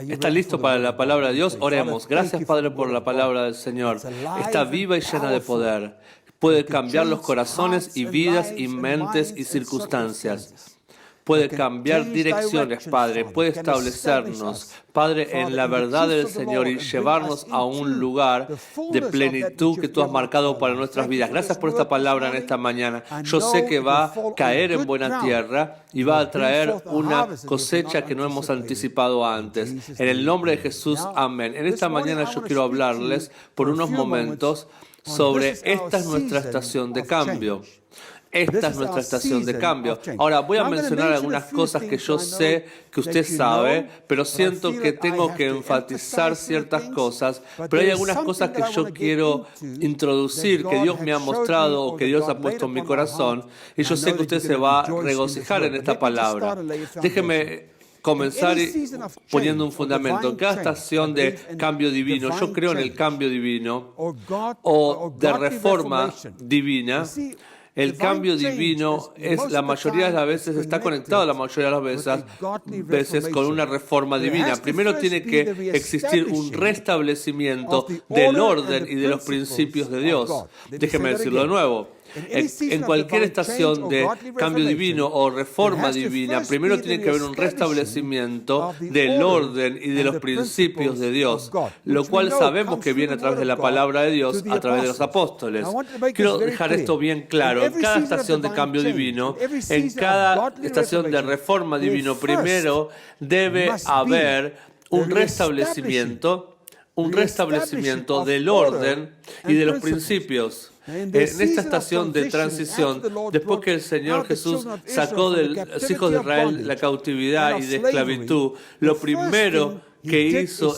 ¿Está listo para la palabra de Dios? Oremos. Gracias, Padre, por la palabra del Señor. Está viva y llena de poder. Puede cambiar los corazones y vidas y mentes y circunstancias. Puede cambiar direcciones, Padre. Puede establecernos, Padre, en la verdad del Señor y llevarnos a un lugar de plenitud que tú has marcado para nuestras vidas. Gracias por esta palabra en esta mañana. Yo sé que va a caer en buena tierra y va a traer una cosecha que no hemos anticipado antes. En el nombre de Jesús, amén. En esta mañana yo quiero hablarles por unos momentos sobre esta es nuestra estación de cambio. Esta es nuestra estación de cambio. Ahora, voy a mencionar algunas cosas que yo sé que usted sabe, pero siento que tengo que enfatizar ciertas cosas. Pero hay algunas cosas que yo quiero introducir, que Dios me ha mostrado o que Dios ha puesto en mi corazón. Y yo sé que usted se va a regocijar en esta palabra. Déjeme comenzar poniendo un fundamento. En cada estación de cambio divino, yo creo en el cambio divino o de reforma divina. El cambio divino es la mayoría de las veces, está conectado la mayoría de las veces con una reforma divina. Primero tiene que existir un restablecimiento del orden y de los principios de Dios. Déjeme decirlo de nuevo. En cualquier estación de cambio divino o reforma divina, primero tiene que haber un restablecimiento del orden y de los principios de Dios, lo cual sabemos que viene a través de la palabra de Dios, a través de los apóstoles. Quiero dejar esto bien claro. En cada estación de cambio divino, en cada estación de reforma divino, primero debe haber un restablecimiento del orden y de los principios. En esta estación de transición, después que el Señor Jesús sacó de los hijos de Israel la cautividad y de esclavitud, lo primero que hizo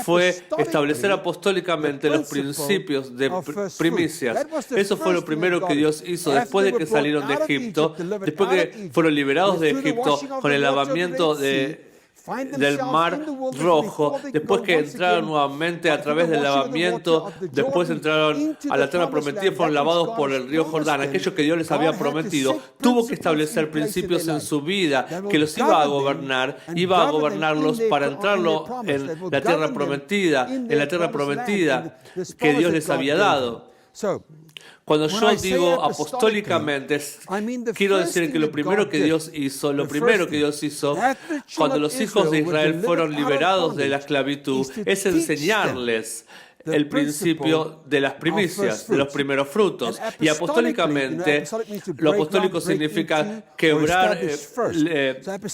fue establecer apostólicamente los principios de primicias. Eso fue lo primero que Dios hizo después de que salieron de Egipto, después que fueron liberados de Egipto con el lavamiento del Mar Rojo, después que entraron nuevamente a través del lavamiento, después entraron a la tierra prometida y fueron lavados por el río Jordán. Aquello que Dios les había prometido, tuvo que establecer principios en su vida que los iba a gobernarlos para entrarlo en la tierra prometida, que Dios les había dado. Cuando yo digo apostólicamente, quiero decir que lo primero que Dios hizo, cuando los hijos de Israel fueron liberados de la esclavitud, es enseñarles el principio de las primicias, de los primeros frutos. Y apostólicamente, lo apostólico significa quebrar,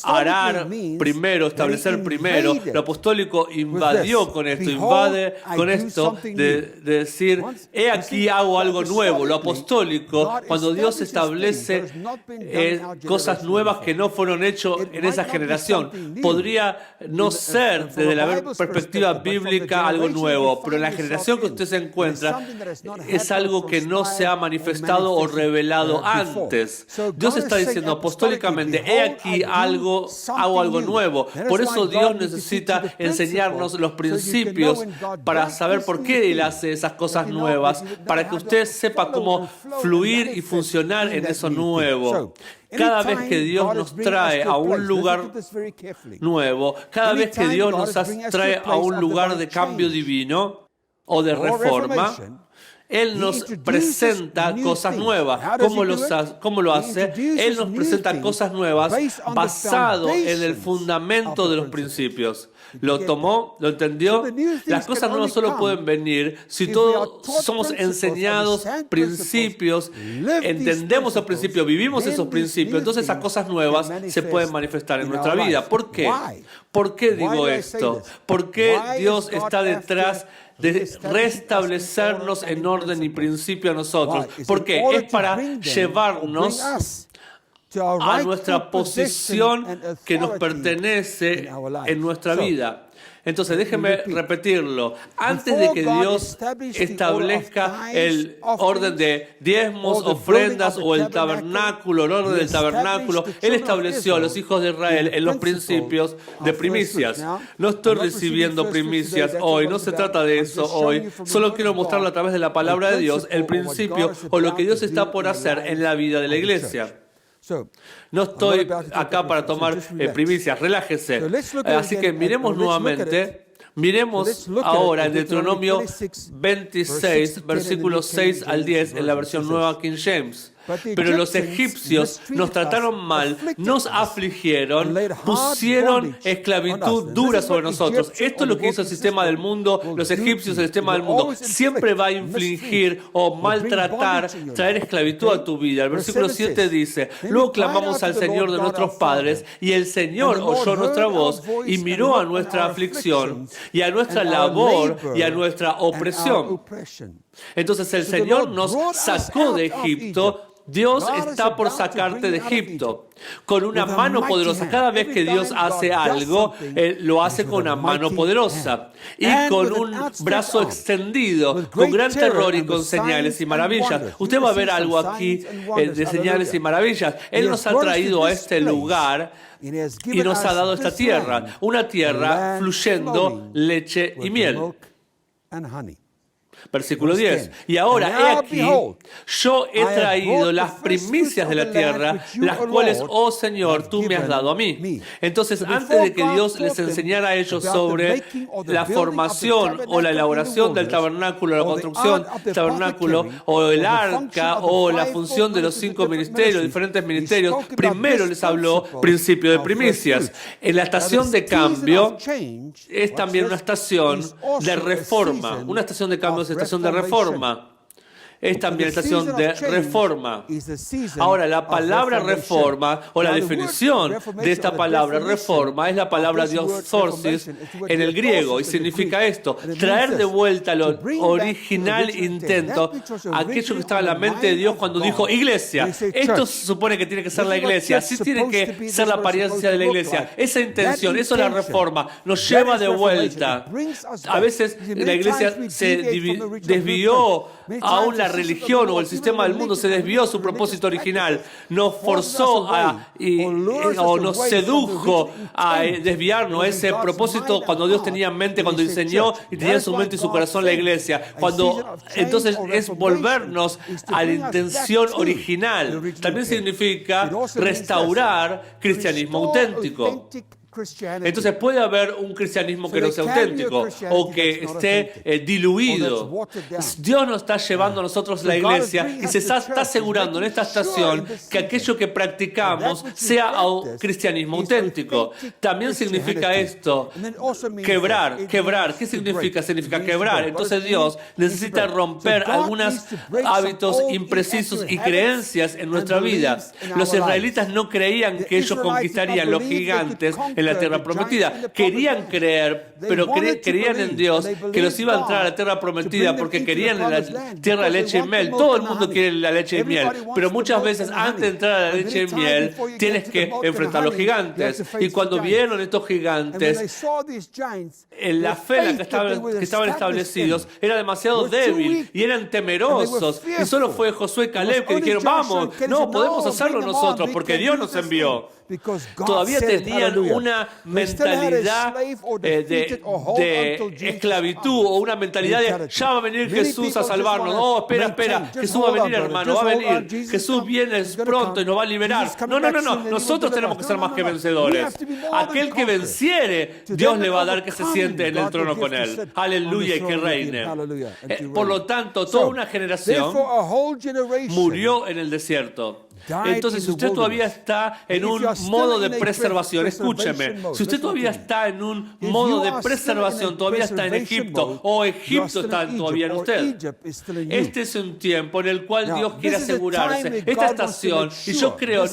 arar primero, establecer primero. Lo apostólico invadió con esto, de decir, he aquí hago algo nuevo. Lo apostólico, cuando Dios establece cosas nuevas que no fueron hechas en esa generación, podría no ser desde la perspectiva bíblica algo nuevo, pero en la generación que usted se encuentra es algo que no se ha manifestado o revelado antes. Dios está diciendo apostólicamente, he aquí hago algo nuevo. Por eso Dios necesita enseñarnos los principios para saber por qué Él hace esas cosas nuevas, para que usted sepa cómo fluir y funcionar en eso nuevo. Cada vez que Dios nos trae a un lugar nuevo, cada vez que Dios nos trae a un lugar de cambio divino o de reforma, Él nos presenta cosas nuevas. ¿Cómo lo hace? Él nos presenta cosas nuevas basado en el fundamento de los principios. ¿Lo tomó? ¿Lo entendió? Las cosas nuevas solo pueden venir si todos somos enseñados principios, entendemos esos principios, vivimos esos principios, entonces esas cosas nuevas se pueden manifestar en nuestra vida. ¿Por qué? ¿Por qué digo esto? ¿Por qué Dios está detrás de restablecernos en orden y principio a nosotros? Porque es para llevarnos a nuestra posición que nos pertenece en nuestra vida. Entonces, déjenme repetirlo. Antes de que Dios establezca el orden de diezmos, ofrendas o el tabernáculo, el orden del tabernáculo, Él estableció a los hijos de Israel en los principios de primicias. No estoy recibiendo primicias hoy, no se trata de eso hoy. Solo quiero mostrarlo a través de la palabra de Dios, el principio o lo que Dios está por hacer en la vida de la iglesia. No estoy acá para tomar primicias, relájese. Así que miremos nuevamente. Miremos ahora en Deuteronomio 26, versículos 6 al 10, en la versión nueva King James. Pero los egipcios nos trataron mal, nos afligieron, pusieron esclavitud dura sobre nosotros. Esto es lo que hizo el sistema del mundo, los egipcios, el sistema del mundo. Siempre va a infligir o maltratar, traer esclavitud a tu vida. El versículo 7 dice, luego clamamos al Señor de nuestros padres, y el Señor oyó nuestra voz y miró a nuestra aflicción y a nuestra labor y a nuestra opresión. Entonces el Señor nos sacó de Egipto. Dios está por sacarte de Egipto con una mano poderosa. Cada vez que Dios hace algo, lo hace con una mano poderosa y con un brazo extendido, con gran terror y con señales y maravillas. Usted va a ver algo aquí de señales y maravillas. Él nos ha traído a este lugar y nos ha dado esta tierra, una tierra fluyendo leche y miel. Versículo 10. Y ahora, he aquí, yo he traído las primicias de la tierra, las cuales, oh Señor, tú me has dado a mí. Entonces, antes de que Dios les enseñara a ellos sobre la formación o la elaboración del tabernáculo, la construcción del tabernáculo, o el arca, o la función de los 5 ministerios, diferentes ministerios, primero les habló principio de primicias. En la estación de cambio es también una estación de reforma. Una estación de cambio es estación de reforma. Es también estación de reforma. Ahora, la palabra reforma, o la definición de esta palabra reforma, es la palabra diorthorsis en el griego, y significa esto: traer de vuelta al original intento, aquello que estaba en la mente de Dios cuando dijo iglesia. Esto se supone que tiene que ser la iglesia, así tiene que ser la apariencia de la iglesia. Esa intención, eso es la reforma, nos lleva de vuelta. A veces la iglesia se desvió, aún la religión o el sistema del mundo se desvió a su propósito original, nos forzó o nos sedujo a desviarnos a ese propósito cuando Dios tenía en mente, cuando diseñó y tenía en su mente y su corazón la iglesia. Entonces es volvernos a la intención original. También significa restaurar cristianismo auténtico. Entonces puede haber un cristianismo que no sea auténtico o que esté diluido. Dios nos está llevando a nosotros la iglesia y se está asegurando en esta estación que aquello que practicamos sea cristianismo auténtico. También significa esto, quebrar. ¿Qué significa? Significa quebrar. Entonces Dios necesita romper algunos hábitos imprecisos y creencias en nuestra vida. Los israelitas no creían que ellos conquistarían los gigantes en la tierra prometida. Querían creer, pero creían en Dios que los iba a entrar a la tierra prometida porque querían en la tierra de leche y miel. Todo el mundo quiere la leche y miel, pero muchas veces antes de entrar a la leche y miel tienes que enfrentar a los gigantes. Y cuando vieron estos gigantes, en la fe en la que estaban establecidos era demasiado débil y eran temerosos. Y solo fue Josué y Caleb que dijeron: vamos, no, podemos hacerlo nosotros porque Dios nos envió. Todavía tenían una mentalidad de esclavitud o una mentalidad de ya va a venir Jesús a salvarnos. Oh, espera, Jesús va a venir, hermano, va a venir. Jesús viene pronto y nos va a liberar. No, nosotros tenemos que ser más que vencedores. Aquel que venciere, Dios le va a dar que se siente en el trono con él. Aleluya, y que reine. Por lo tanto, toda una generación murió en el desierto. Entonces, si usted todavía está en un modo de preservación, escúcheme, si usted todavía está en un modo de preservación, todavía está en Egipto, o Egipto está todavía en usted. Este es un tiempo en el cual Dios quiere asegurarse, esta estación, y yo creo,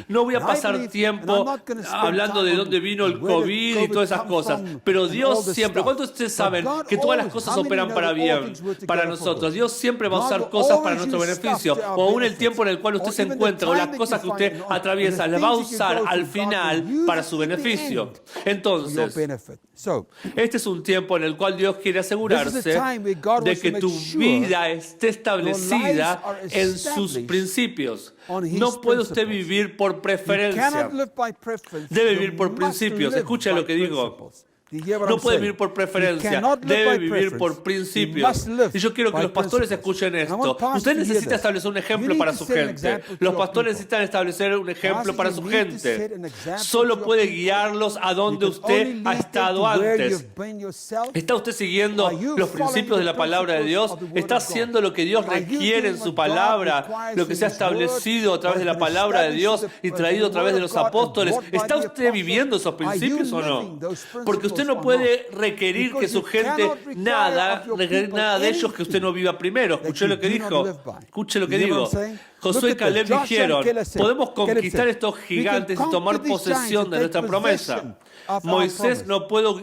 no voy a pasar tiempo hablando de dónde vino el COVID y todas esas cosas, pero Dios siempre, ¿cuántos de ustedes saben que todas las cosas operan para bien, para nosotros? Dios siempre va a usar cosas para nuestro beneficio, o aún el tiempo en el cual usted se encuentra, o las cosas que usted atraviesa, las va a usar al final para su beneficio. Entonces, este es un tiempo en el cual Dios quiere asegurarse de que tu vida esté establecida en sus principios. No puede usted vivir por preferencia. Debe vivir por principios. Escucha lo que digo. No puede vivir por preferencia, debe vivir por principios. Y yo quiero que los pastores escuchen esto. Usted necesita establecer un ejemplo para su gente. Los pastores necesitan establecer un ejemplo para su gente. Solo puede guiarlos a donde usted ha estado antes. ¿Está usted siguiendo los principios de la palabra de Dios? ¿Está haciendo lo que Dios requiere en su palabra? Lo que se ha establecido a través de la palabra de Dios y traído a través de los apóstoles. ¿Está usted viviendo esos principios o no? Porque usted no puede requerir que su gente requerir nada de ellos que usted no viva primero. Escuché lo que dijo. Escuche lo que digo. Josué y Caleb dijeron, podemos conquistar estos gigantes y tomar posesión de nuestra promesa. Moisés no pudo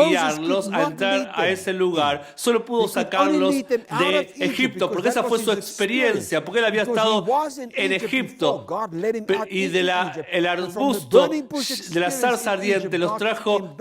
guiarlos a entrar a ese lugar, solo pudo sacarlos de Egipto, porque esa fue su experiencia, porque él había estado en Egipto y el arbusto de la zarza ardiente los trajo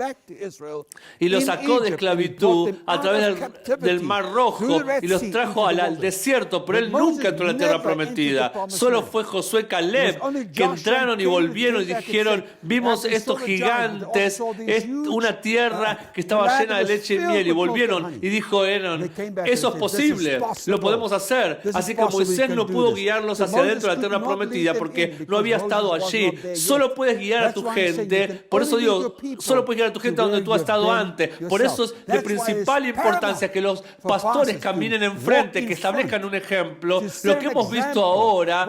y los sacó de esclavitud a través del Mar Rojo y los trajo al desierto, pero él nunca entró en la tierra prometida. Solo fue Josué y Caleb que entraron y volvieron y dijeron, vimos estos gigantes, es una tierra que estaba llena de leche y miel, y volvieron y dijo Aaron, eso es posible, lo podemos hacer. Así que Moisés no pudo guiarlos hacia adentro de la tierra prometida porque no había estado allí. Solo puedes guiar a tu gente, por eso digo, solo puedes guiar a tu gente donde tú has estado antes. Por eso es de principal importancia que los pastores caminen enfrente, que establezcan un ejemplo. Lo que hemos visto ahora,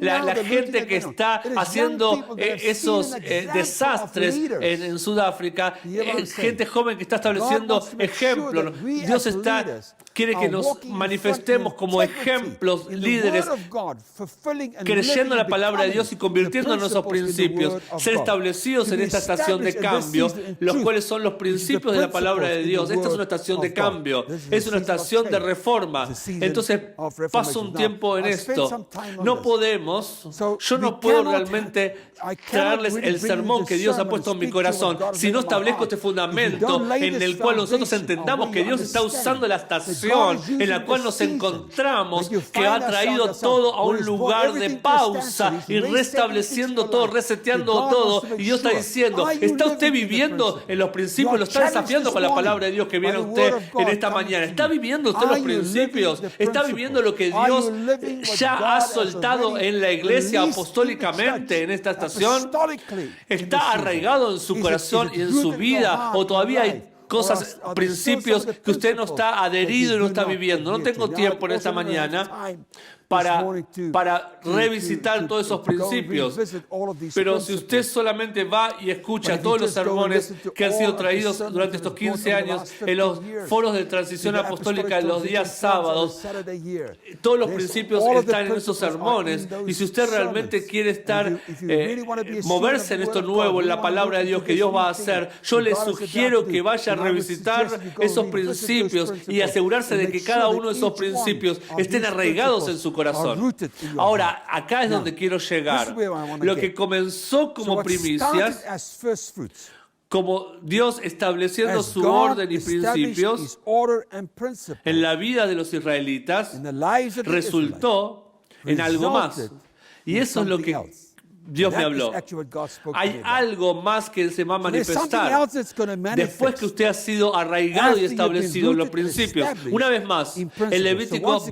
la gente que está haciendo esos desastres en Sudáfrica, gente joven que está estableciendo ejemplos. Dios quiere que nos manifestemos como ejemplos, líderes, creyendo en la palabra de Dios y convirtiendo en nuestros principios, ser establecidos en esta estación de cambio, los cuales son los principios de la palabra de Dios. Esta es una estación de cambio, es una estación de reforma. Entonces, paso un tiempo en esto. Yo no puedo realmente traerles el sermón que Dios ha puesto en mi corazón si no establezco este fundamento en el cual nosotros entendamos que Dios está usando la estación en la cual nos encontramos, que ha traído todo a un lugar de pausa y restableciendo todo, reseteando todo. Y Dios está diciendo, ¿está usted viviendo en los principios? ¿Lo está desafiando con la palabra de Dios que viene a usted en esta mañana? ¿Está viviendo usted los principios? ¿Está viviendo lo que Dios ya ha soltado en la iglesia apostólicamente en esta estación? ¿Está arraigado en su corazón y en su vida? ¿O todavía hay cosas, principios que usted no está adherido y no está viviendo? No tengo tiempo en esta mañana para revisitar todos esos principios. Pero si usted solamente va y escucha todos los sermones que han sido traídos durante estos 15 años en los foros de transición apostólica en los días sábados, todos los principios están en esos sermones. Y si usted realmente quiere moverse en esto nuevo, en la palabra de Dios que Dios va a hacer, yo le sugiero que vaya a revisitar esos principios y asegurarse de que cada uno de esos principios estén arraigados en su corazón. Ahora, acá es donde quiero llegar. Lo que comenzó como primicias, como Dios estableciendo su orden y principios en la vida de los israelitas, resultó en algo más. Y eso es lo que Dios me habló. Hay algo más que se va a manifestar después que usted ha sido arraigado y establecido en los principios. Una vez más, en Levítico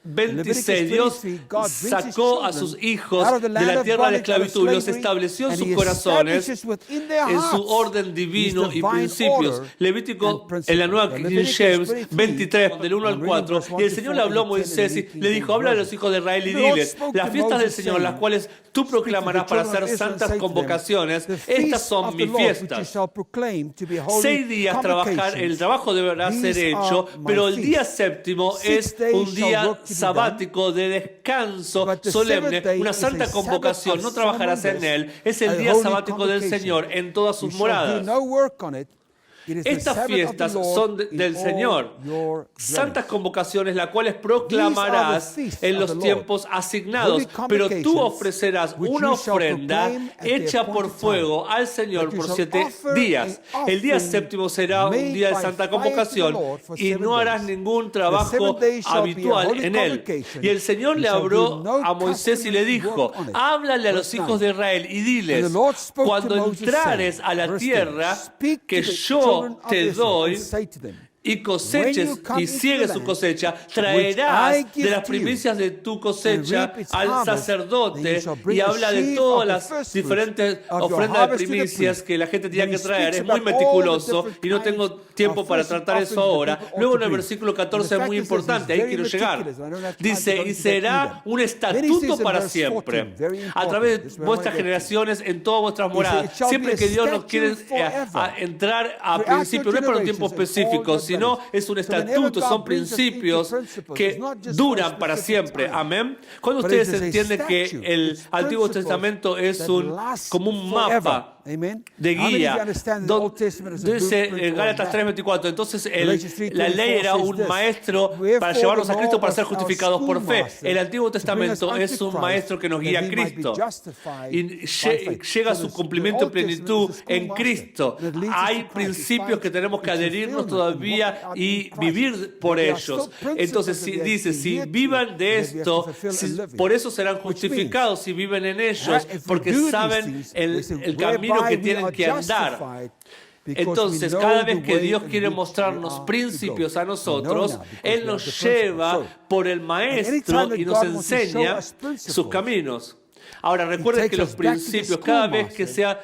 26, Dios sacó a sus hijos de la tierra de esclavitud y los estableció en sus corazones en su orden divino y principios. Levítico, en la nueva King James 23, del 1 al 4, y el Señor le habló a Moisés y le dijo, habla a los hijos de Israel y diles, las fiestas del Señor, las cuales tú proclamarás para hacer santas convocaciones, estas son mis fiestas. 6 días el trabajo deberá ser hecho, pero el día séptimo es un día sabático de descanso solemne, una santa convocación, no trabajarás en él, es el día sabático del Señor en todas sus moradas. Estas fiestas son del Señor, santas convocaciones, las cuales proclamarás en los tiempos asignados, pero tú ofrecerás una ofrenda hecha por fuego al Señor por 7 días. El día séptimo será un día de santa convocación y no harás ningún trabajo habitual en él. Y el Señor le habló a Moisés y le dijo, háblale a los hijos de Israel y diles, cuando entrares a la tierra que yo yo te doy y coseches y ciegues su cosecha, traerás de las primicias de tu cosecha al sacerdote, y habla de todas las diferentes ofrendas de primicias que la gente tenía que traer. Es muy meticuloso y no tengo tiempo para tratar eso ahora. Luego en el versículo 14 es muy importante, ahí quiero llegar. Dice, y será un estatuto para siempre, a través de vuestras generaciones, en todas vuestras moradas. Siempre que Dios nos quiere entrar a principios, no es para un tiempo específico, sino es un estatuto, son principios que duran para siempre. Amén. Cuando ustedes entienden que el Antiguo Testamento es como un mapa de guía, dice en Gálatas 3:24, entonces la ley era un maestro para llevarnos a Cristo para ser justificados por fe. El Antiguo Testamento es un maestro que nos guía a Cristo y llega a su cumplimiento y plenitud en Cristo. Hay principios que tenemos que adherirnos todavía y vivir por ellos. Entonces dice, si vivan de esto, por eso serán justificados si viven en ellos, porque saben el camino que tienen que andar. Entonces, cada vez que Dios quiere mostrarnos principios a nosotros, Él nos lleva por el Maestro y nos enseña sus caminos. Ahora, recuerden que los principios, cada vez que sea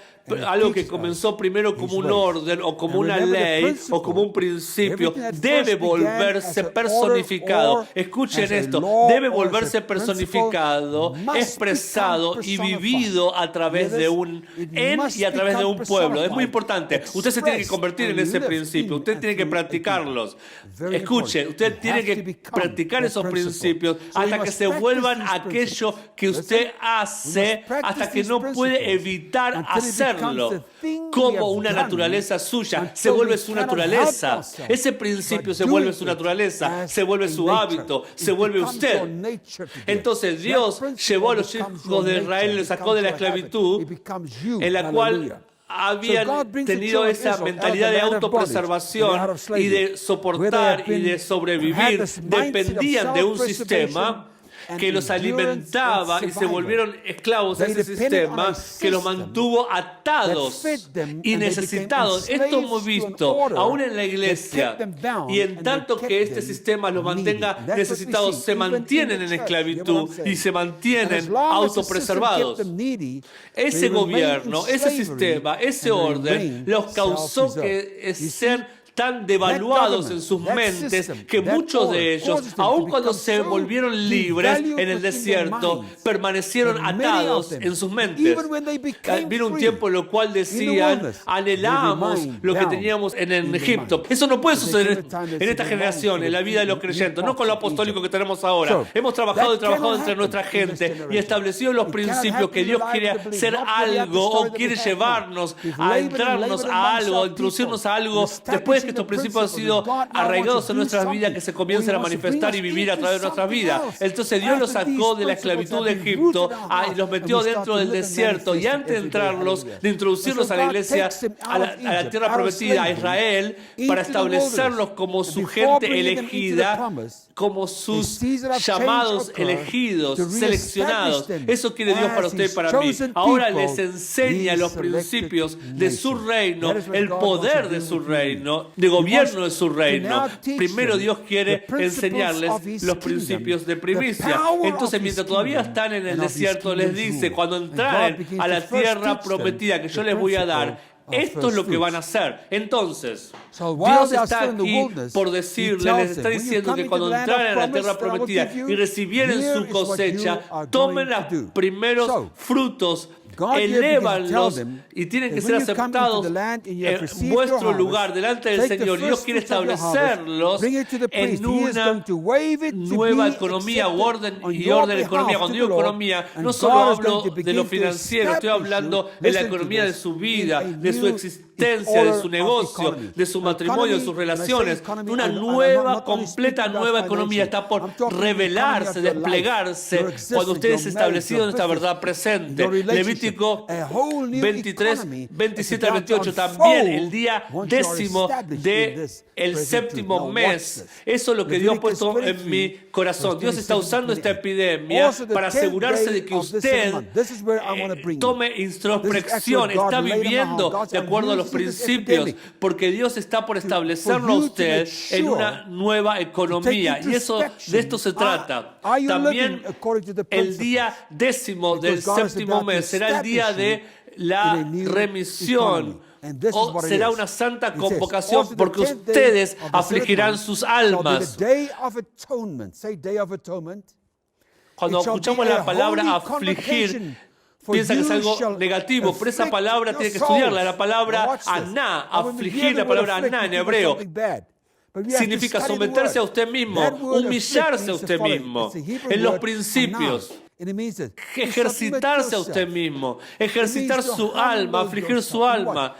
algo que comenzó primero como un orden o como una ley o como un principio, debe volverse personificado. Escuchen esto, debe volverse personificado, expresado y vivido a través de y a través de un pueblo. Es muy importante. Usted se tiene que convertir en ese principio. Usted tiene que practicarlos. Escuche, usted tiene que practicar esos principios hasta que se vuelvan aquello que usted hace, hasta que no puede evitar hacerlo como una naturaleza suya. Se vuelve su naturaleza. Ese principio se vuelve su naturaleza, se vuelve su hábito, se vuelve usted. Entonces Dios llevó a los hijos de Israel y los sacó de la esclavitud en la cual habían tenido esa mentalidad de autopreservación y de soportar y de sobrevivir. Dependían de un sistema que los alimentaba y se volvieron esclavos a ese sistema que los mantuvo atados y necesitados. Esto hemos visto aún en la iglesia, y en tanto que este sistema los mantenga necesitados, se mantienen en esclavitud y se mantienen autopreservados. Ese gobierno, ese sistema, ese orden los causó que sean tan devaluados en sus mentes que muchos de ellos, aun cuando se volvieron libres en el desierto, permanecieron atados en sus mentes. Vino un tiempo en el cual decían, anhelamos lo que teníamos en Egipto. Eso no puede suceder en esta generación, en la vida de los creyentes, no con lo apostólico que tenemos ahora. Hemos trabajado y trabajado entre nuestra gente y establecido los principios que Dios quiere hacer algo o quiere llevarnos a entrarnos a algo, a introducirnos a algo después que estos principios han sido arraigados en nuestras vidas, que se comiencen a manifestar y vivir a través de nuestras vidas. Entonces Dios los sacó de la esclavitud de Egipto y los metió dentro del desierto, y antes de entrarlos, de introducirlos a la iglesia, a la tierra prometida, a Israel, para establecerlos como su gente elegida, como sus llamados elegidos, seleccionados. Eso quiere Dios para usted y para mí. Ahora les enseña los principios de su reino, el poder de su reino, de gobierno de su reino. Primero Dios quiere enseñarles los principios de primicia. Entonces, mientras todavía están en el desierto, les dice, cuando entraren a la tierra prometida que yo les voy a dar, esto es lo que van a hacer. Entonces, Dios está aquí por decirles, les está diciendo que cuando entraren a la tierra prometida y recibieren su cosecha, tomen los primeros frutos, elévanlos y tienen que ser aceptados en vuestro lugar delante del Señor. Dios quiere establecerlos en una nueva economía, orden economía. Cuando digo economía, no solo hablo de lo financiero, estoy hablando de la economía de su vida, de su existencia, de su negocio, de su matrimonio, de sus relaciones. Una nueva, completa nueva economía está por revelarse, desplegarse cuando ustedes establecido en esta verdad presente. Levítico Levítico 23, 27 al 28, también el día 10º del séptimo mes. Eso es lo que Dios ha puesto en mi corazón. Dios está usando esta epidemia para asegurarse de que usted tome introspección, está viviendo de acuerdo a los principios, porque Dios está por establecerlo a usted en una nueva economía. Y eso, de esto se trata. También el día 10º del séptimo mes será el día de la remisión. O será una santa convocación porque ustedes afligirán sus almas. Cuando escuchamos la palabra afligir, piensa que es algo negativo, pero esa palabra tiene que estudiarla. La palabra aná, afligir, la palabra aná en hebreo, significa someterse a usted mismo, humillarse a usted mismo en los principios. Ejercitarse a usted mismo, ejercitar su alma, afligir su alma,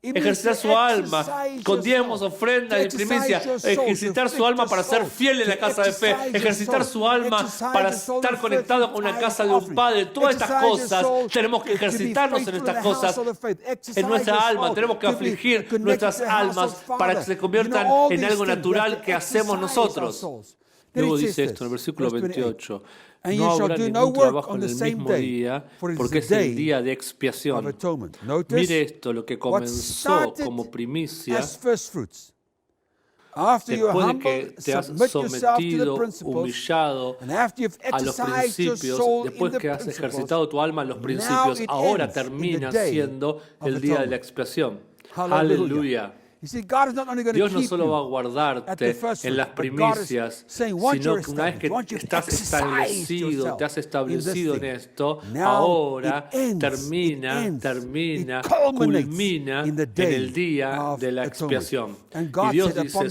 ejercitar su alma con diezmos, ofrendas y primicias, ejercitar su alma para ser fiel en la casa de fe, ejercitar su alma para estar conectado con la casa de un padre. Todas estas cosas, tenemos que ejercitarnos en estas cosas, en nuestra alma, tenemos que afligir nuestras almas para que se conviertan en algo natural que hacemos nosotros. Luego dice esto en el versículo 28. No habrá ningún trabajo en el mismo día porque es el día de expiación. Mire esto, lo que comenzó como primicia, después de que te has sometido, humillado a los principios, después que has ejercitado tu alma en los principios, ahora termina siendo el día de la expiación. Aleluya. Dios no solo va a guardarte en las primicias, sino que una vez que estás establecido, te has establecido en esto, ahora culmina en el día de la expiación. Y Dios dice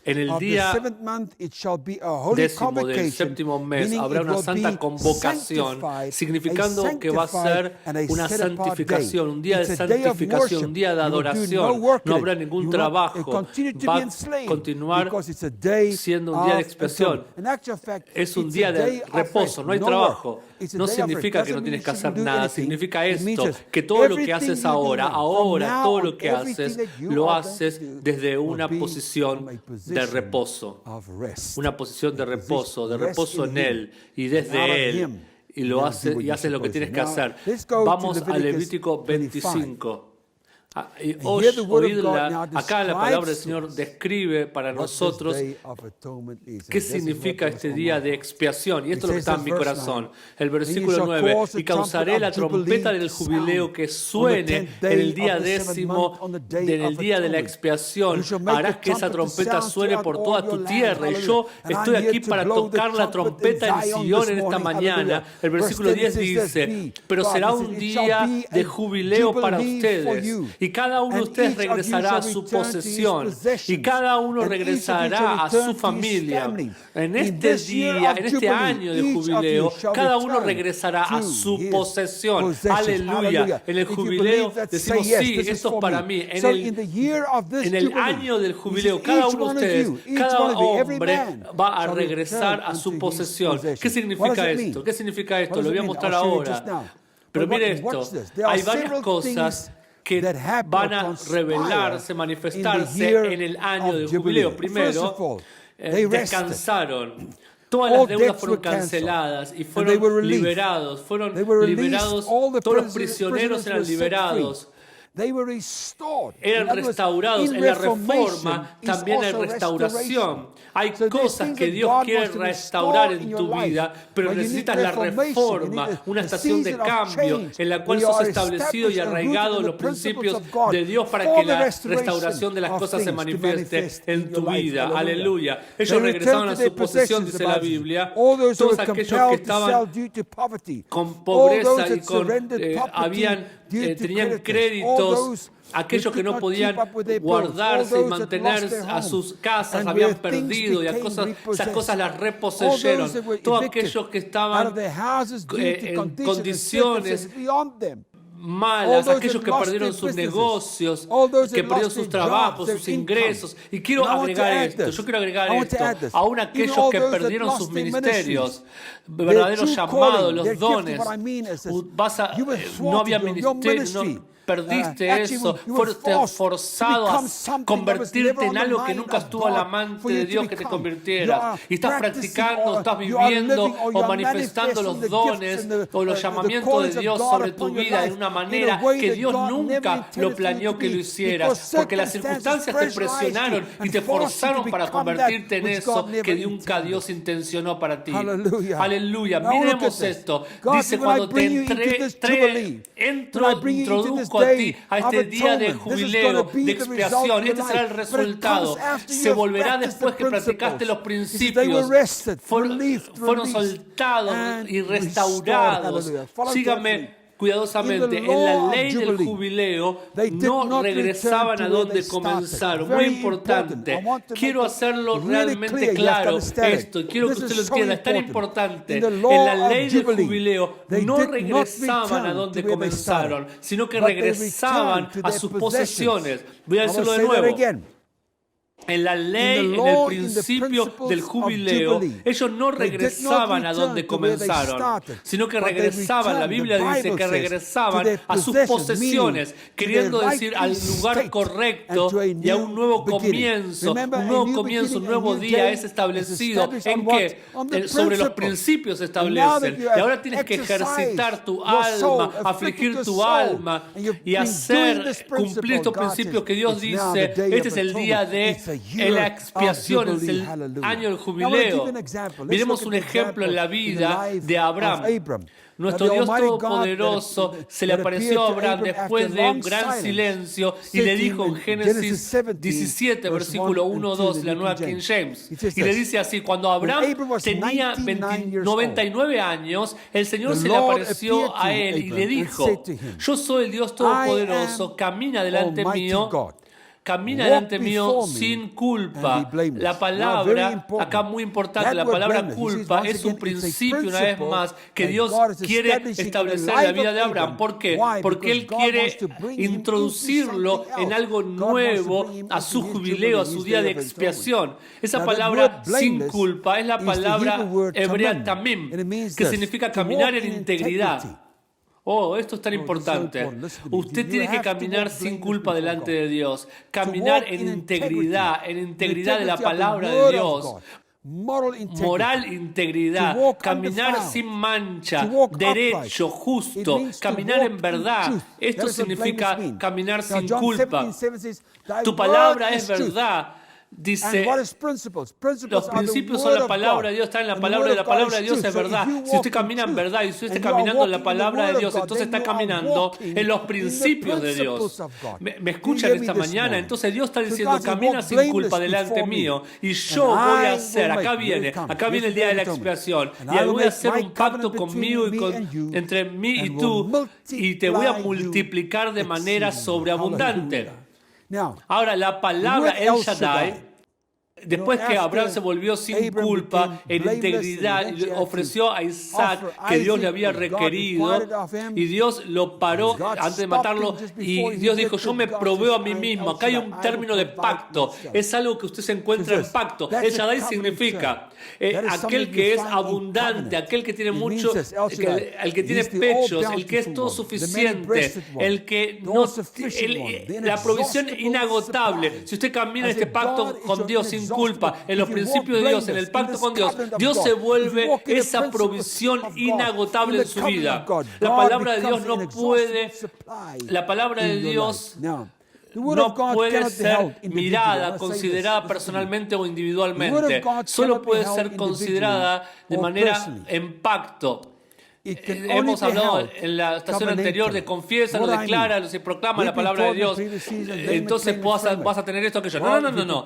en el día 10º del séptimo mes habrá una santa convocación, significando que va a ser una santificación, un día de santificación, un día de adoración. No habrá ningún trabajo, va a continuar siendo un día de expiación. Es un día de reposo, no hay trabajo. No significa que no tienes que hacer nada, significa esto, que todo lo que haces ahora, todo lo que haces, lo haces desde una posición de reposo. Una posición de reposo en Él y desde Él. Y lo haces y haces lo que tienes que hacer. Vamos a Levítico 25. Oídla. Acá la palabra del Señor describe para nosotros qué significa este día de expiación. Y esto es lo que está en mi corazón. El versículo 9. Y causaré la trompeta del jubileo que suene en el día 10º, en el día de la expiación. Harás que esa trompeta suene por toda tu tierra. Y yo estoy aquí para tocar la trompeta en Sion en esta mañana. El versículo 10 dice, pero será un día de jubileo para ustedes. Y cada uno de ustedes regresará a su posesión. Y cada uno regresará a su familia. En este día, en este año de jubileo, cada uno regresará a su posesión. Aleluya. En el jubileo decimos, sí, esto es para mí. En el año del jubileo, cada uno de ustedes, cada hombre va a regresar a su posesión. ¿Qué significa esto? ¿Qué significa esto? Lo voy a mostrar ahora. Pero mire esto. Hay varias cosas que van a revelarse, manifestarse en el año del jubileo. Primero, descansaron. Todas las deudas fueron canceladas y fueron liberados. Fueron liberados, todos los prisioneros eran liberados. Eran restaurados. En la reforma también hay restauración. Hay cosas que Dios quiere restaurar en tu vida, pero necesitas la reforma, una estación de cambio en la cual sos establecido y arraigado en los principios de Dios para que la restauración de las cosas se manifieste en tu vida. Aleluya. Ellos regresaron a su posesión, dice la Biblia. Todos aquellos que estaban con pobreza y tenían créditos, aquellos que no podían guardarse y mantenerse a sus casas, habían perdido y esas cosas las reposeyeron. Todos aquellos que estaban en condiciones malas, aquellos que perdieron sus negocios, que perdieron sus trabajos, sus ingresos. Y quiero agregar esto, yo quiero agregar esto, aún aquellos que perdieron sus ministerios, verdaderos llamados, los dones. No había ministerio, perdiste eso, fuiste forzado a convertirte en algo que nunca estuvo al amante de Dios que te convirtieras. Y estás practicando, estás viviendo o manifestando los dones o los llamamientos de Dios sobre tu vida de una manera que Dios nunca lo planeó que lo hicieras, porque las circunstancias te presionaron y te forzaron para convertirte en eso que nunca Dios intencionó para ti. Aleluya. Miremos esto. Dice, cuando te introduzco a ti, a este día de jubileo, de expiación, este será el resultado. Se volverá después que practicaste los principios. Fueron soltados y restaurados. Síganme cuidadosamente. En la ley del jubileo no regresaban a donde comenzaron. Muy importante. Quiero hacerlo realmente claro esto. Quiero que usted lo entienda. Es tan importante. En la ley del jubileo no regresaban a donde comenzaron, sino que regresaban a sus posesiones. Voy a decirlo de nuevo. En la ley, en el principio del jubileo, ellos no regresaban a donde comenzaron, sino que regresaban, la Biblia dice que regresaban a sus posesiones, queriendo decir al lugar correcto y a un nuevo comienzo. Un nuevo día es establecido. ¿En qué? Sobre los principios se establecen. Y ahora tienes que ejercitar tu alma, afligir tu alma y cumplir estos principios que Dios dice. Este es el día de la expiación, es el año del jubileo. Miremos un ejemplo en la vida de Abraham. Nuestro Dios Todopoderoso se le apareció a Abraham después de un gran silencio y le dijo en Génesis 17, versículo 1-2, la nueva King James. Y le dice así, cuando Abraham tenía 99 años, el Señor se le apareció a él y le dijo, yo soy el Dios Todopoderoso, camina delante mío. Camina delante mío sin culpa. La palabra, acá muy importante, la palabra culpa es un principio, una vez más, que Dios quiere establecer en la vida de Abraham. ¿Por qué? Porque Él quiere introducirlo en algo nuevo a su jubileo, a su día de expiación. Esa palabra sin culpa es la palabra hebrea tamim, que significa caminar en integridad. Oh, esto es tan importante. Usted tiene que caminar sin culpa delante de Dios. Caminar en integridad de la palabra de Dios. Moral integridad, caminar sin mancha, derecho, justo, caminar en verdad. Esto significa caminar sin culpa. Tu palabra es verdad. Dice, los principios son la palabra de Dios, está en la palabra de Dios es verdad. Si usted camina en verdad y si usted está caminando en la palabra de Dios, entonces está caminando en los principios de Dios. ¿Me escuchan esta mañana? Entonces Dios está diciendo, camina sin culpa delante mío y yo voy a hacer, acá viene el día de la expiación y voy a hacer un pacto conmigo entre mí y tú y te voy a multiplicar de manera sobreabundante. Ahora, la palabra El Shaddai, después que Abraham se volvió sin culpa, en integridad, y le ofreció a Isaac que Dios le había requerido, y Dios lo paró antes de matarlo, y Dios dijo, yo me proveo a mí mismo. Acá hay un término de pacto, es algo que usted se encuentra en pacto. El Shaddai significa aquel que es abundante, aquel que tiene mucho, el que tiene pechos, el que es todo suficiente, el que no, la provisión inagotable. Si usted camina este pacto con Dios sin culpa, en los principios de Dios, en el pacto con Dios, Dios se vuelve esa provisión inagotable en su vida. La palabra de Dios no puede, la palabra de Dios no puede ser mirada, considerada personalmente o individualmente. Solo puede ser considerada de manera en pacto. Hemos hablado en la estación anterior de confiesa, lo declara, se proclama la palabra de Dios. Entonces vas a tener esto, aquello. No.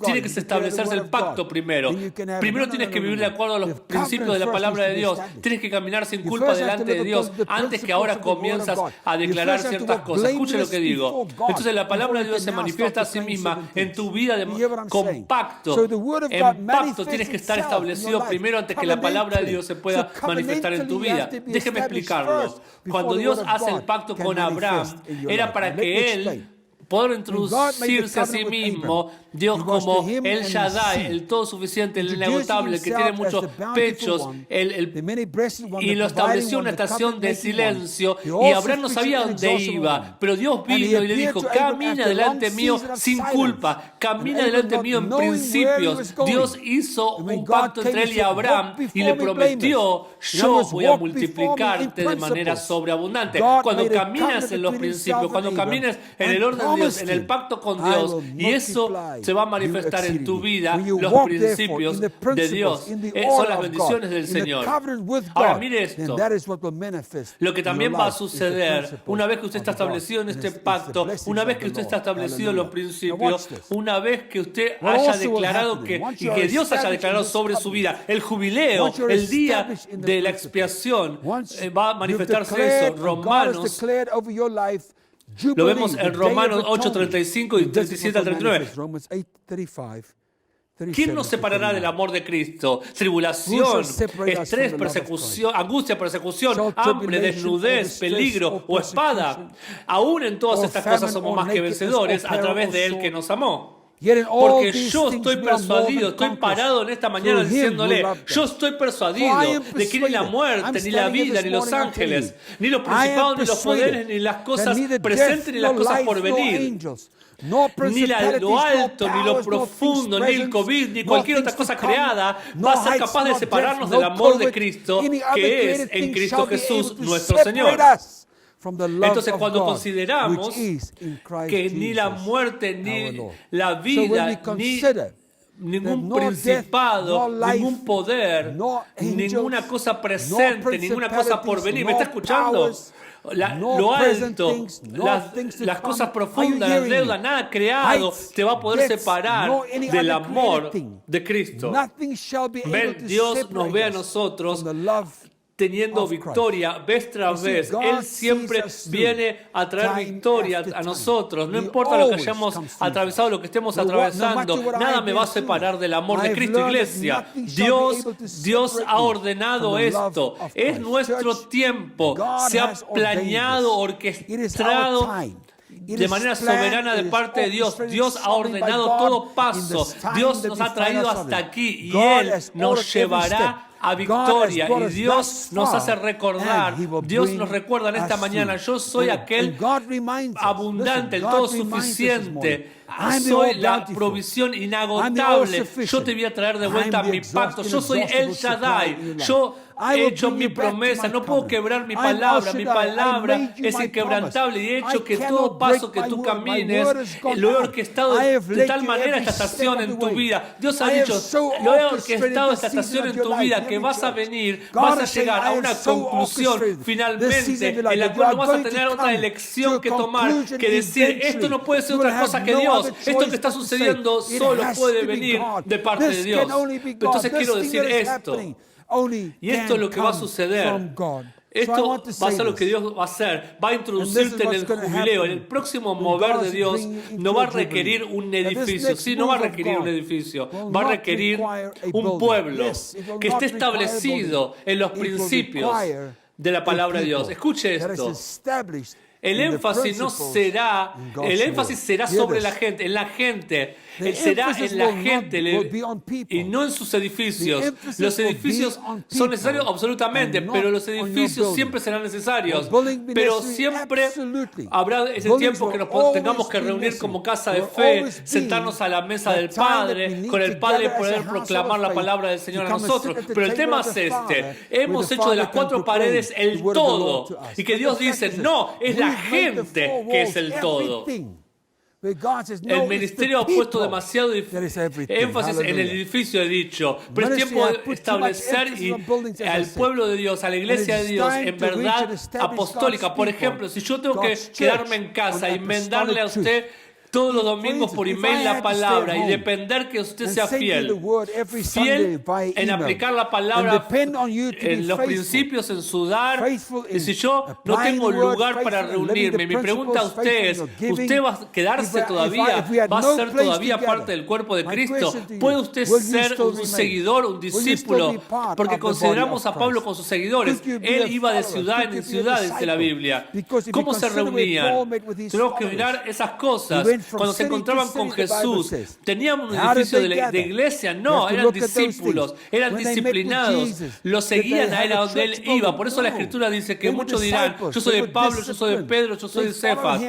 Tiene que establecerse el pacto primero. Primero tienes que vivir de acuerdo a los principios de la palabra de Dios. Tienes que caminar sin culpa delante de Dios antes que ahora comienzas a declarar ciertas cosas. Escuche lo que digo. Entonces la palabra de Dios se manifiesta a sí misma en tu vida con pacto. En pacto tienes que estar establecido primero antes que la palabra de Dios se pueda manifestar en tu vida. vida. Déjeme explicarlo. Cuando Dios hace el pacto con Abraham, era para que él poder introducirse a sí mismo, Dios como el Shaddai, el todo suficiente, el inagotable, el que tiene muchos pechos, y lo estableció una estación de silencio, y Abraham no sabía dónde iba, pero Dios vino y le dijo, camina delante mío sin culpa, camina delante mío en principios. Dios hizo un pacto entre él y Abraham y le prometió, yo voy a multiplicarte de manera sobreabundante. Cuando caminas en los principios, cuando caminas en el orden de Dios, en el pacto con Dios, y eso se va a manifestar en tu vida, los principios de Dios. Son las bendiciones del Señor. Ahora, mire esto. Lo que también va a suceder una vez que usted está establecido en este pacto, una vez que usted está establecido en los principios, una vez que usted haya declarado y que Dios haya declarado sobre su vida el jubileo, el día de la expiación, va a manifestarse eso. Romanos, lo vemos en Romanos 8:35 y 37 al 39. ¿Quién nos separará del amor de Cristo? Tribulación, estrés, persecución, angustia, persecución, hambre, desnudez, peligro o espada. Aún en todas estas cosas somos más que vencedores a través de Él que nos amó. Porque yo estoy persuadido, estoy parado en esta mañana diciéndole, yo estoy persuadido de que ni la muerte, ni la vida, ni los ángeles, ni los principados, ni los poderes, ni las cosas presentes, ni las cosas por venir, ni lo alto, ni lo profundo, ni el COVID, ni cualquier otra cosa creada va a ser capaz de separarnos del amor de Cristo, que es en Cristo Jesús nuestro Señor. Entonces, cuando consideramos que ni la muerte, ni la vida, ni ningún principado, ningún poder, ninguna cosa presente, ninguna cosa por venir, ¿me está escuchando? Lo alto, las cosas profundas, la deuda, nada creado te va a poder separar del amor de Cristo. Dios nos ve a nosotros teniendo victoria vez tras vez. Él siempre viene a traer victoria a nosotros. No importa lo que hayamos atravesado, lo que estemos atravesando, nada me va a separar del amor de Cristo, iglesia. Dios ha ordenado esto. Es nuestro tiempo. Se ha planeado, orquestado de manera soberana de parte de Dios. Dios ha ordenado todo paso. Dios nos ha traído hasta aquí y Él nos llevará a victoria, y Dios nos hace recordar, Dios nos recuerda en esta mañana, yo soy aquel abundante, el todo suficiente, soy la provisión inagotable, yo te voy a traer de vuelta a mi pacto, yo soy el Shaddai, yo he hecho mi promesa, no puedo quebrar mi palabra es inquebrantable, y he hecho que todo paso que tú camines, lo he orquestado de tal manera esta estación en tu vida. Dios ha dicho, lo he orquestado esta estación en tu vida, que vas a venir, vas a llegar a una conclusión finalmente, en la cual no vas a tener otra elección que tomar, que decir, esto no puede ser otra cosa que Dios, esto que está sucediendo solo puede venir de parte de Dios. Entonces quiero decir esto. Y esto es lo que va a suceder. Esto va a ser lo que Dios va a hacer. Va a introducirte en el jubileo. En el próximo mover de Dios no va a requerir un edificio. Sí, no va a requerir un edificio. Va a requerir un pueblo que esté establecido en los principios de la palabra de Dios. Escuche esto. El énfasis será sobre la gente, en la gente. Será en la gente y no en sus edificios. Los edificios son necesarios absolutamente, pero los edificios siempre serán necesarios. Pero siempre habrá ese tiempo que nos tengamos que reunir como casa de fe, sentarnos a la mesa del Padre, con el Padre, y poder proclamar la palabra del Señor a nosotros. Pero el tema es este. Hemos hecho de las cuatro paredes el todo. Y que Dios dice, no, es la gente que es el todo. El ministerio ha puesto demasiado énfasis en el edificio, he dicho, pero es tiempo de establecer al pueblo de Dios, a la iglesia de Dios, en verdad apostólica. Por ejemplo, si yo tengo que quedarme en casa y enmendarle a usted todos los domingos por email la palabra y depender que usted sea fiel en aplicar la palabra en los principios, en sudar. Y si yo no tengo lugar para reunirme, mi pregunta a usted es, ¿usted va a quedarse todavía? ¿Va a ser todavía parte del cuerpo de Cristo? ¿Puede usted ser un seguidor, un discípulo? Porque consideramos a Pablo con sus seguidores. Él iba de ciudad en ciudad, dice la Biblia. ¿Cómo se reunían? Tenemos que mirar esas cosas. Cuando se encontraban con Jesús, ¿tenían un edificio de iglesia? No, eran discípulos, eran disciplinados, lo seguían a él a donde él iba. Por eso la Escritura dice que muchos dirán, yo soy de Pablo, yo soy de Pedro, yo soy de Cefas.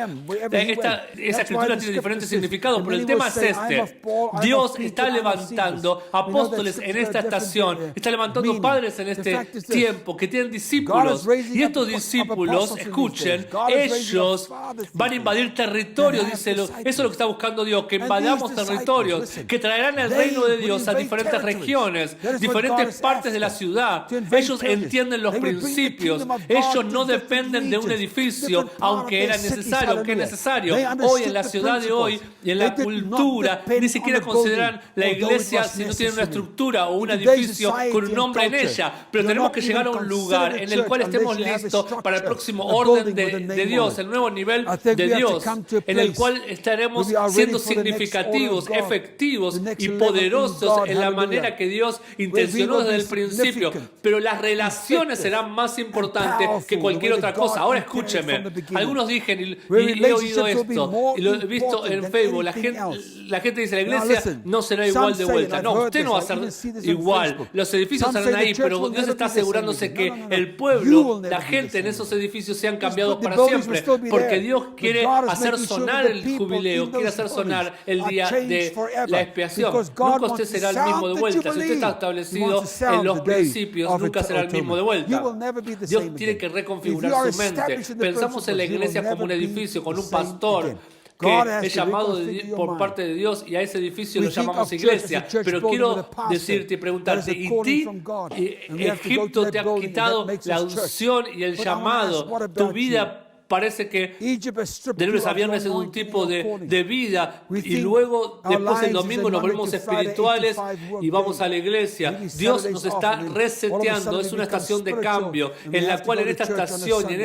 Esa Escritura tiene diferentes significados, pero el tema es este. Dios está levantando apóstoles en esta estación, está levantando padres en este tiempo que tienen discípulos. Y estos discípulos, escuchen, ellos van a invadir territorios, dice eso es lo que está buscando Dios, que invadamos territorios, que traerán el reino de Dios a diferentes regiones, diferentes partes de la ciudad. Ellos entienden los principios, ellos no dependen de un edificio, aunque era necesario, aunque es necesario. Hoy en la ciudad de hoy y en la cultura, ni siquiera consideran la iglesia si no tiene una estructura o un edificio con un nombre en ella, pero tenemos que llegar a un lugar en el cual estemos listos para el próximo orden de Dios, el nuevo nivel de Dios, en el cual estaremos siendo significativos, efectivos y poderosos en la manera que Dios intencionó desde el principio. Pero las relaciones serán más importantes que cualquier otra cosa. Ahora escúcheme, algunos dicen, y he oído esto, y lo he visto en Facebook, la gente dice, la iglesia no será igual de vuelta. No, usted no va a ser igual. Los edificios estarán ahí, pero Dios está asegurándose que el pueblo, la gente en esos edificios sean cambiados para siempre, porque Dios quiere hacer sonar el jubileo, quiere hacer sonar el día de la expiación. Nunca usted será el mismo de vuelta. Si usted está establecido en los principios, nunca será el mismo de vuelta. Dios tiene que reconfigurar su mente. Pensamos en la iglesia como un edificio, con un pastor que es llamado por parte de Dios, y a ese edificio lo llamamos iglesia. Pero quiero decirte y preguntarte, Egipto te ha quitado la unción y el llamado. Tu vida parece que de lunes a viernes es un tipo de vida, y luego después el domingo nos volvemos espirituales y vamos a la iglesia. Dios nos está reseteando, es una estación de cambio en la cual en esta estación y en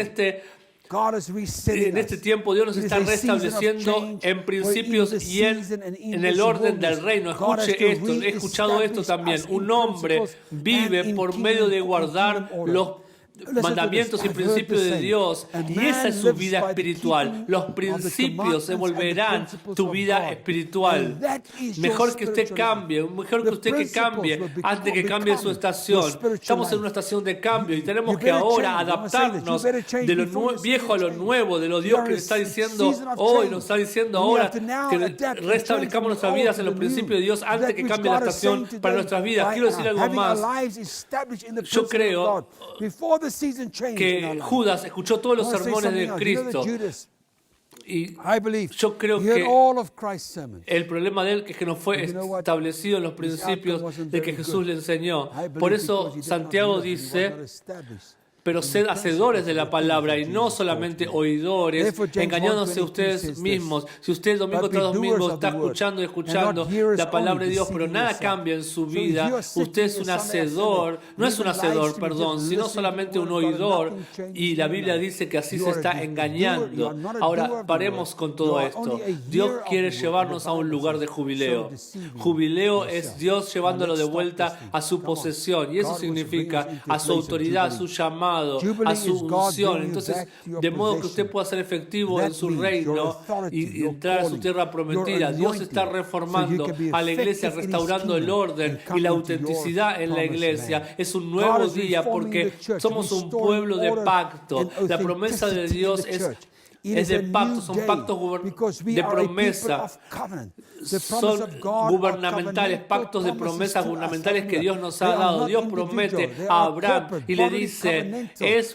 este tiempo Dios nos está restableciendo en principios y en el orden del reino. Escuche esto, he escuchado esto también. Un hombre vive por medio de guardar los mandamientos y principios de Dios, y esa es su vida espiritual. Los principios se volverán tu vida espiritual. Mejor que usted cambie, mejor que usted que cambie antes que cambie su estación. Estamos en una estación de cambio y tenemos que ahora adaptarnos de lo viejo a lo nuevo, de lo Dios que está diciendo hoy, nos está diciendo ahora que restablezcamos nuestras vidas en los principios de Dios antes que cambie la estación para nuestras vidas. Quiero decir algo más. Yo creo que Judas escuchó todos los sermones de Cristo, y yo creo que el problema de él es que no fue establecido en los principios de que Jesús le enseñó. Por eso Santiago dice, pero sed hacedores de la palabra y no solamente oidores, engañándose ustedes mismos. Si usted domingo tras domingo está escuchando y escuchando la palabra de Dios, pero nada cambia en su vida, usted es un hacedor, no es un hacedor, perdón, sino solamente un oidor, y la Biblia dice que así se está engañando. Ahora, paremos con todo esto. Dios quiere llevarnos a un lugar de jubileo. Jubileo es Dios llevándolo de vuelta a su posesión, y eso significa a su autoridad, a su llamado, a su unción. Entonces, de modo que usted pueda ser efectivo en su reino y entrar a su tierra prometida. Dios está reformando a la iglesia, restaurando el orden y la autenticidad en la iglesia. Es un nuevo día porque somos un pueblo de pacto. La promesa de Dios es de pacto, son pactos de promesa, son gubernamentales, pactos de promesa gubernamentales que Dios nos ha dado. Dios promete a Abraham y le dice, es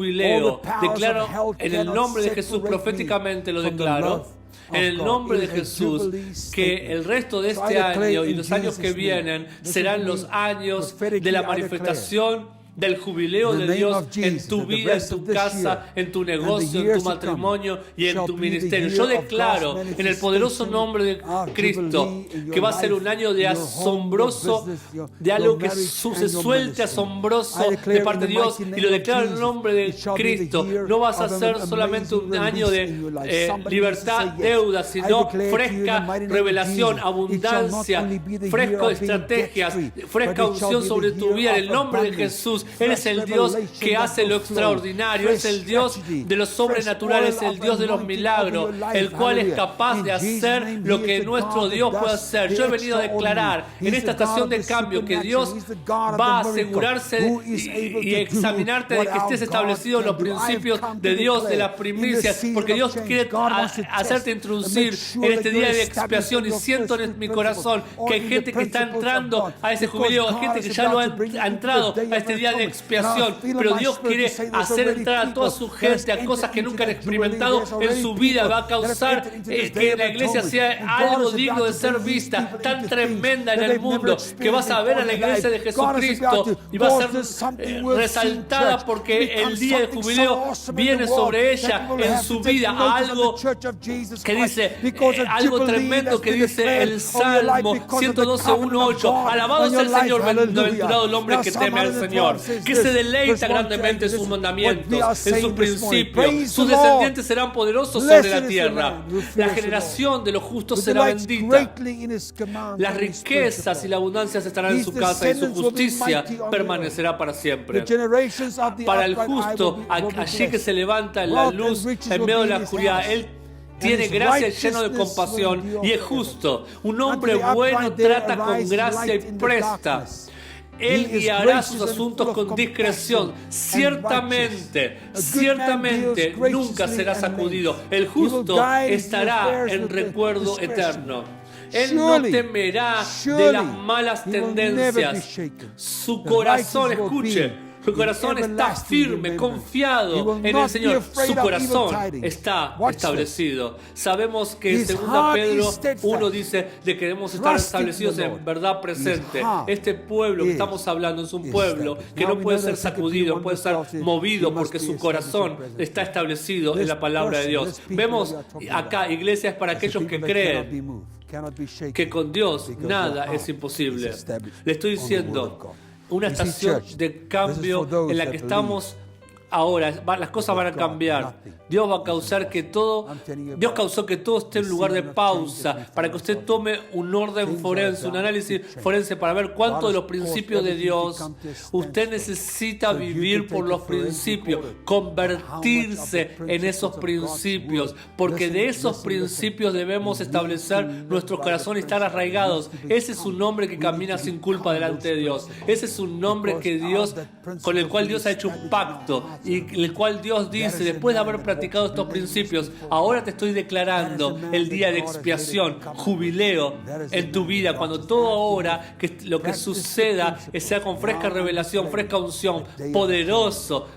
jubileo. Declaro en el nombre de Jesús, proféticamente lo declaro, en el nombre de Jesús, que el resto de este año y los años que vienen serán los años de la manifestación del jubileo de Dios en tu vida, en tu casa, en tu negocio, en tu matrimonio y en tu ministerio. Yo declaro en el poderoso nombre de Cristo que va a ser un año de asombroso, de algo que se suelte asombroso de parte de Dios, y lo declaro en el nombre de Cristo. No vas a ser solamente un año de libertad, deuda, sino fresca revelación, abundancia, fresco estrategias, fresca unción sobre tu vida en el nombre de Jesús. Él es el Dios que hace lo extraordinario, es el Dios de lo sobrenatural, es el Dios de los milagros, el cual es capaz de hacer lo que nuestro Dios puede hacer. Yo he venido a declarar en esta estación de cambio que Dios va a asegurarse y examinarte de que estés establecido en los principios de Dios, de las primicias, porque Dios quiere hacerte introducir en este día de expiación. Y siento en mi corazón que hay gente que está entrando a ese jubileo, hay gente que ya lo ha entrado a este día de expiación, pero Dios quiere hacer entrar a toda su gente a cosas que nunca han experimentado en su vida. Va a causar que la iglesia sea algo digno de ser vista, tan tremenda en el mundo, que vas a ver a la iglesia de Jesucristo y va a ser resaltada porque el día de jubileo viene sobre ella en su vida. Algo que dice, algo tremendo que dice el Salmo 112:1-8. Alabado sea el Señor, bienaventurado el hombre que teme al Señor, que se deleita grandemente en sus mandamientos, en sus principios. Sus descendientes serán poderosos sobre la tierra. La generación de los justos será bendita. Las riquezas y la abundancia estarán en su casa y su justicia permanecerá para siempre. Para el justo, allí que se levanta en la luz en medio de la oscuridad, Él tiene gracia y lleno de compasión y es justo. Un hombre bueno trata con gracia y presta. Él guiará sus asuntos con discreción. Ciertamente nunca será sacudido. El justo estará en recuerdo eterno. Él no temerá de las malas tendencias. Su corazón, escuche, su corazón está firme, confiado en el Señor. Su corazón está establecido. Sabemos que en 2 Pedro 1 dice de que debemos estar establecidos en verdad presente. Este pueblo que estamos hablando es un pueblo que no puede ser sacudido, no puede ser movido porque su corazón está establecido en la palabra de Dios. Vemos acá, iglesia es para aquellos que creen que con Dios nada es imposible. Le estoy diciendo, una estación de cambio en la que estamos ahora, las cosas van a cambiar. Dios va a causar que todo, Dios causó que todo esté en lugar de pausa, para que usted tome un orden forense, un análisis forense para ver cuánto de los principios de Dios usted necesita vivir por los principios, convertirse en esos principios, porque de esos principios debemos establecer nuestro corazón y estar arraigados. Ese es un hombre que camina sin culpa delante de Dios. Ese es un hombre que Dios, con el cual Dios ha hecho un pacto y el cual Dios dice, después de haber practicado estos principios, ahora te estoy declarando el día de expiación, jubileo en tu vida, cuando todo ahora que lo que suceda sea con fresca revelación, fresca unción, poderoso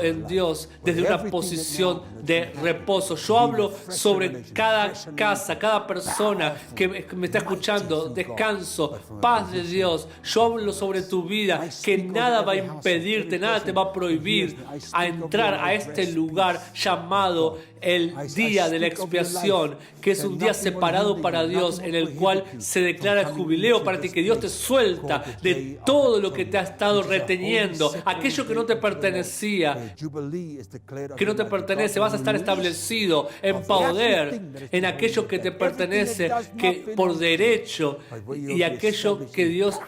en Dios desde una posición de reposo. Yo hablo sobre cada casa, cada persona que me está escuchando, descanso, paz de Dios. Yo hablo sobre tu vida, que nada va a impedirte, nada te va a prohibir a entrar a este lugar llamado el día de la expiación, que es un día separado para Dios, en el cual se declara el jubileo para ti, que Dios te suelta de todo lo que te ha estado reteniendo, aquello que no te pertenecía, que no te pertenece. Vas a estar establecido en poder en aquello que te pertenece, que por derecho, y aquello que Dios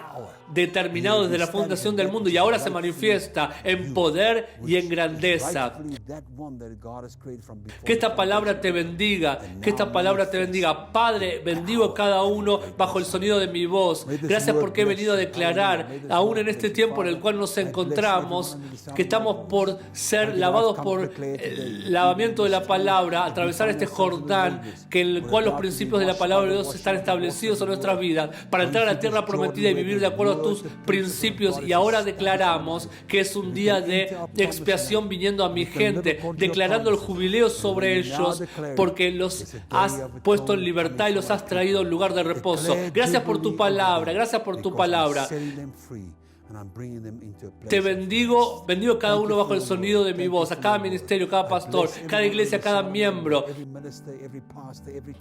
determinado desde la fundación del mundo y ahora se manifiesta en poder y en grandeza. Que esta palabra te bendiga, que esta palabra te bendiga. Padre, bendigo a cada uno bajo el sonido de mi voz. Gracias porque he venido a declarar, aún en este tiempo en el cual nos encontramos, que estamos por ser lavados por el lavamiento de la palabra, atravesar este Jordán, que en el cual los principios de la palabra de Dios están establecidos en nuestras vidas, para entrar a la tierra prometida y vivir de acuerdo a tus principios. Y ahora declaramos que es un día de expiación viniendo a mi gente, declarando el jubileo sobre ellos, porque los has puesto en libertad y los has traído en lugar de reposo. Gracias por tu palabra, gracias por tu palabra. Te bendigo cada uno bajo el sonido de mi voz, a cada ministerio, cada pastor, cada iglesia, cada miembro,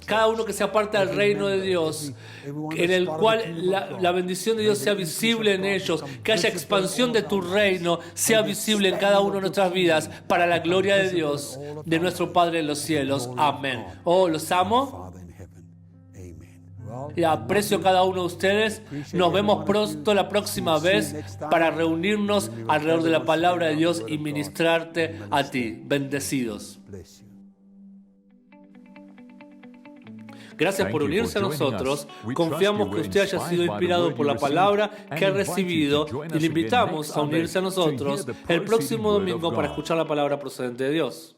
cada uno que sea parte del reino de Dios, en el cual la bendición de Dios sea visible en ellos, que haya expansión de tu reino, sea visible en cada una de nuestras vidas, para la gloria de Dios, de nuestro Padre en los cielos. Amén. Oh, los amo. y aprecio a cada uno de ustedes. Nos vemos pronto la próxima vez para reunirnos alrededor de la palabra de Dios y ministrarte a ti. Bendecidos. Bless you. Gracias por unirse a nosotros. Confiamos que usted haya sido inspirado por la palabra que ha recibido y le invitamos a unirse a nosotros el próximo domingo para escuchar la palabra procedente de Dios.